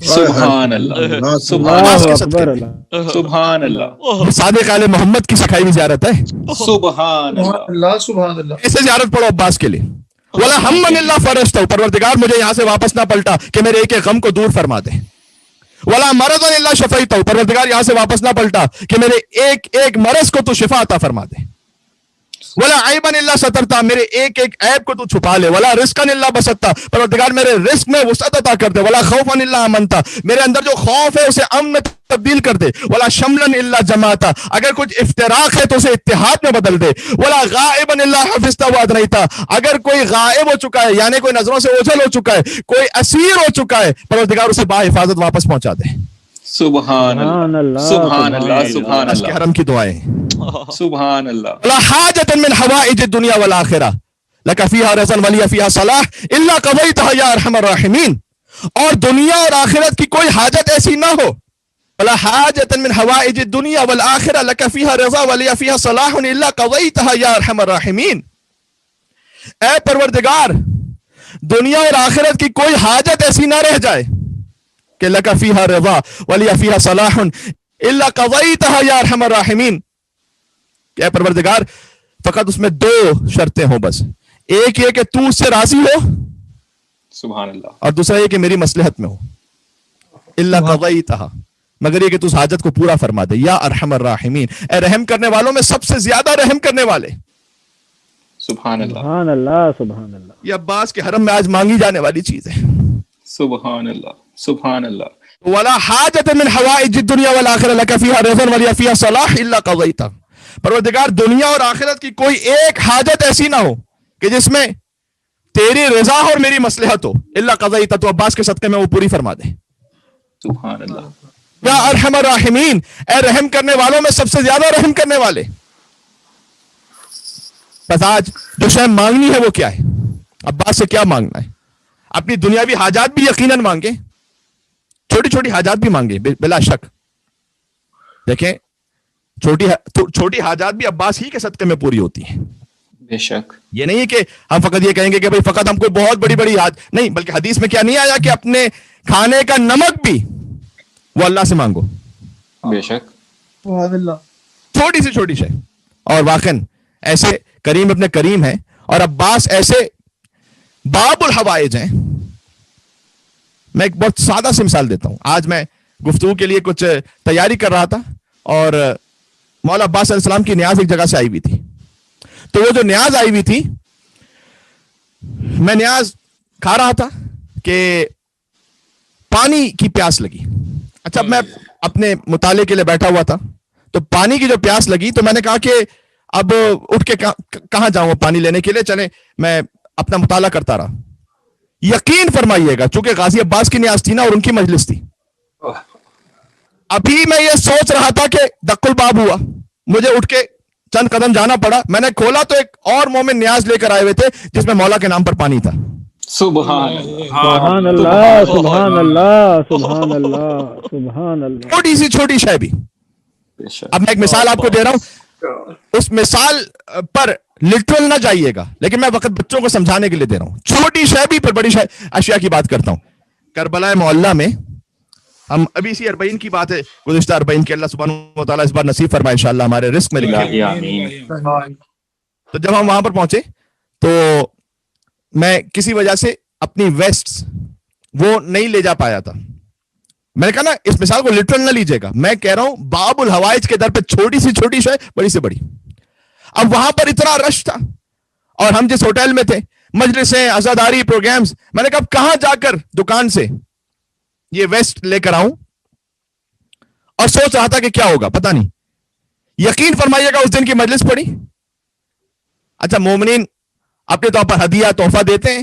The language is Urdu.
سبحان اللہ سبحان اللہ صادق آل محمد کی سکھائی ہوئی زیارت ہے۔ سبحان اللہ سبحان اللہ۔ ایسے زیارت پڑھو عباس کے لیے۔ وَلَا هَمًّا إِلَّا فَرَجْتَهُ، پروردگار مجھے یہاں سے واپس نہ پلٹا کہ میرے ایک ایک غم کو دور فرما دے۔ وَلَا مَرَضًا إِلَّا شَفَيْتَهُ، پروردگار یہاں سے واپس نہ پلٹا کہ میرے ایک ایک مرض کو تو شفا عطا فرما دے۔ ولا عیبا الا سترتا، میرے ایک ایک عیب کو تو چھپا لے۔ ولا رزقا الا بسطتا، پروردگار میرے رزق میں وسعت عطا کر دے۔ ولا خوفا الا امنتا، میرے اندر جو خوف ہے اسے امن میں تبدیل کر دے۔ ولا شملا الا جماعتا، اگر کچھ افتراق ہے تو اسے اتحاد میں بدل دے۔ ولا غائبا الا حفظتا وادنیتا، اگر کوئی غائب ہو چکا ہے یعنی کوئی نظروں سے اوجھل ہو چکا ہے، کوئی اسیر ہو چکا ہے، پروردگار اسے باحفاظت واپس پہنچا دے۔ سبحان اللہ سبحان اللہ سبحان اللہ کے اللہ حرم کی دعائیں۔ سبحان اللہ لا حاجة من حوائج الدنيا والآخرة لك فيها رضا ولي فيها صلاح إلا قضيتها يا أرحم الراحمين، اور دنیا اور آخرت کی کوئی حاجت ایسی نہ ہو، ولا حاجة من حوائج الدنيا والآخرة لك فيها رضا ولي فيها صلاح إلا قضيتها يا أرحم الراحمين، اے پروردگار دنیا اور آخرت کی کوئی حاجت ایسی نہ رہ جائے کہ لك فيها رضا ولي فيها صلاح إلا قضيتها يا أرحم الراحمين، کہ اے پروردگار فقط اس میں دو شرطیں ہوں بس، ایک یہ کہ تو اس سے راضی ہو، سبحان اللہ، اور دوسرا یہ کہ میری مصلحت میں ہو، الا قضیتھا، مگر یہ کہ تو اس حاجت کو پورا فرما دے۔ یا ارحم الراحمین، اے رحم کرنے والوں میں سب سے زیادہ رحم کرنے والے۔ سبحان اللہ سبحان اللہ سبحان اللہ۔ یہ عباس کے حرم میں آج مانگی جانے والی چیز ہے۔ سبحان اللہ سبحان اللہ۔ ولا حاجة من حوائج الدنيا والآخرة لك فيها رضا ولي فيها صلاح الا قضيتها، پروردگار دنیا اور آخرت کی کوئی ایک حاجت ایسی نہ ہو کہ جس میں تیری رضا اور میری مصلحت ہو، الا قضیتها، تو عباس کے صدقے میں وہ پوری فرما دے۔ سبحان اللہ یا ارحم الراحمین، اے رحم کرنے والوں میں سب سے زیادہ رحم کرنے والے۔ بس آج جو شے مانگنی ہے وہ کیا ہے؟ عباس سے کیا مانگنا ہے؟ اپنی دنیاوی حاجات بھی یقیناً مانگے، چھوٹی چھوٹی حاجات بھی مانگے بلا شک۔ دیکھیں چھوٹی حاجات بھی عباس ہی کے صدقے میں پوری ہوتی ہیں، بے شک۔ یہ نہیں کہ ہم فقط یہ کہیں گے کہ بھئی فقط ہم کوئی بہت بڑی بڑی نہیں، بلکہ حدیث میں کیا نہیں آیا کہ اپنے کھانے کا نمک بھی وہ اللہ سے مانگو، بے شک، سبحان اللہ۔ چھوٹی سے چھوٹی شے۔ اور واقعاً ایسے کریم ابن کریم ہیں اور عباس ایسے باب الحوائج ہیں۔ میں ایک بہت سادہ سی مثال دیتا ہوں۔ آج میں گفتگو کے لیے کچھ تیاری کر رہا تھا اور مولا عباس علیہ السلام کی نیاز ایک جگہ سے آئی ہوئی تھی، تو وہ جو نیاز آئی ہوئی تھی، میں نیاز کھا رہا تھا کہ پانی کی پیاس لگی۔ اچھا میں اپنے مطالعے کے لیے بیٹھا ہوا تھا، تو پانی کی جو پیاس لگی تو میں نے کہا کہ اب اٹھ کے کہاں جاؤں پانی لینے کے لیے، چلے میں اپنا مطالعہ کرتا رہا۔ یقین فرمائیے گا چونکہ غازی عباس کی نیاز تھی نا اور ان کی مجلس تھی، ابھی میں یہ سوچ رہا تھا کہ دق الباب ہوا، مجھے اٹھ کے چند قدم جانا پڑا۔ میں نے کھولا تو ایک اور مومن نیاز لے کر آئے ہوئے تھے جس میں مولا کے نام پر پانی تھا۔ سبحان سبحان اللہ سبحان اللہ سبحان اللہ سبحان اللہ۔ چھوٹی سی چھوٹی شے بھی۔ اب میں ایک مثال آپ کو دے رہا ہوں، اس مثال پر لٹرل نہ جائیے گا، لیکن میں وقت بچوں کو سمجھانے کے لیے دے رہا ہوں۔ چھوٹی شے بھی پھر بڑی شے اشیاء کی بات کرتا ہوں۔ کربلا معلیٰ میں ہم ابھی اسی 40 کی بات ہے، گزشتہ 40 کے اللہ سبحانہ و تعالیٰ اس بار نصیب فرمائے انشاءاللہ، ہمارے رزق میں لکھے۔ تو جب ہم وہاں پر پہنچے تو میں کسی وجہ سے اپنی ویسٹ وہ نہیں لے جا پایا تھا۔ میں نے کہا نا اس مثال کو لٹرل نہ لیجیے گا، میں کہہ رہا ہوں باب الحوائج کے در پہ چھوٹی سی چھوٹی شے بڑی سے بڑی۔ اب وہاں پر اتنا رش تھا اور ہم جس ہوٹل میں تھے، مجلسیں، عزاداری، پروگرامز، میں نے کہا کہاں جا کر دکان سے یہ ویسٹ لے کر آؤں، اور سوچ رہا تھا کہ کیا ہوگا پتہ نہیں۔ یقین فرمائیے گا اس دن کی مجلس پڑی۔ اچھا مومنین اپنے طور پر ہدیہ تحفہ دیتے ہیں